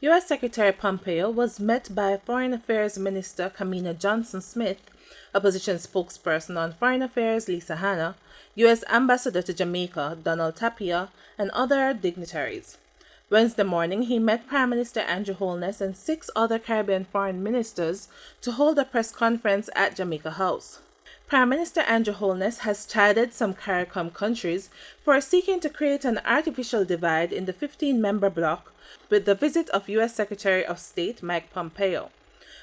U.S. Secretary Pompeo was met by Foreign Affairs Minister Kamina Johnson-Smith, opposition spokesperson on Foreign Affairs Lisa Hanna, U.S. Ambassador to Jamaica Donald Tapia, and other dignitaries. Wednesday morning, he met Prime Minister Andrew Holness and 6 other Caribbean foreign ministers to hold a press conference at Jamaica House. Prime Minister Andrew Holness has chided some CARICOM countries for seeking to create an artificial divide in the 15-member bloc with the visit of U.S. Secretary of State Mike Pompeo.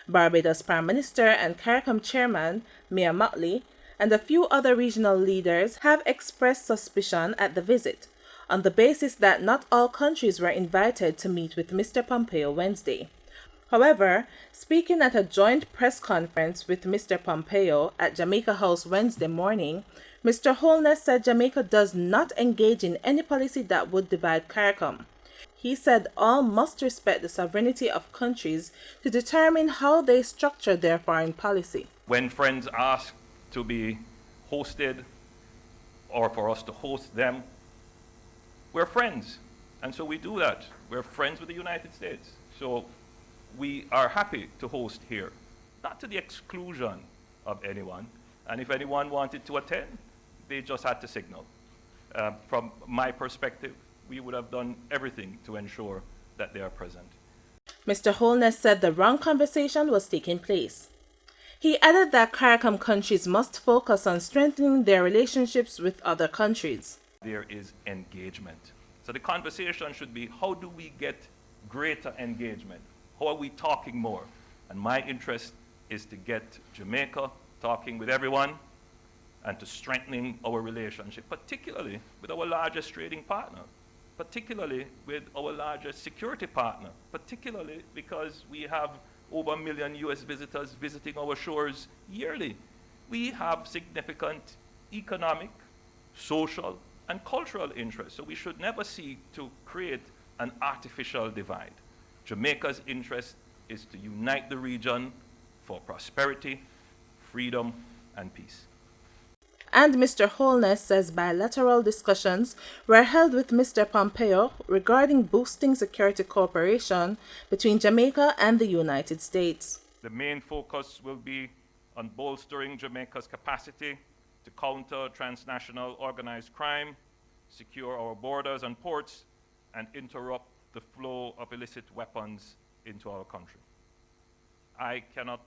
Barbados Prime Minister and CARICOM Chairman Mia Mottley and a few other regional leaders have expressed suspicion at the visit, on the basis that not all countries were invited to meet with Mr. Pompeo Wednesday. However, speaking at a joint press conference with Mr. Pompeo at Jamaica House Wednesday morning, Mr. Holness said Jamaica does not engage in any policy that would divide CARICOM. He said all must respect the sovereignty of countries to determine how they structure their foreign policy. When friends ask to be hosted or for us to host them, we're friends, and so we do that. We're friends with the United States. So we are happy to host here, not to the exclusion of anyone. And if anyone wanted to attend, they just had to signal. From my perspective, we would have done everything to ensure that they are present. Mr. Holness said the wrong conversation was taking place. He added that CARICOM countries must focus on strengthening their relationships with other countries. There is engagement. So the conversation should be, how do we get greater engagement? How are we talking more? And my interest is to get Jamaica talking with everyone and to strengthening our relationship, particularly with our largest trading partner, particularly with our largest security partner, particularly because we have over 1 million US visitors visiting our shores yearly. We have significant economic, social, and cultural interests, so we should never seek to create an artificial divide. Jamaica's interest is to unite the region for prosperity, freedom, and peace. And Mr. Holness says bilateral discussions were held with Mr. Pompeo regarding boosting security cooperation between Jamaica and the United States. The main focus will be on bolstering Jamaica's capacity to counter transnational organized crime, secure our borders and ports, and interrupt the flow of illicit weapons into our country. I cannot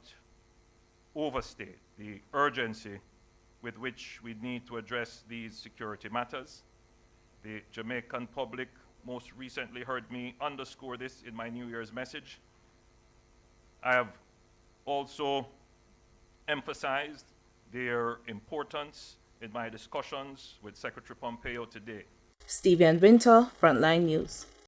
overstate the urgency with which we need to address these security matters. The Jamaican public most recently heard me underscore this in my New Year's message. I have also emphasized their importance in my discussions with Secretary Pompeo today. Stevie and Winter, Frontline News.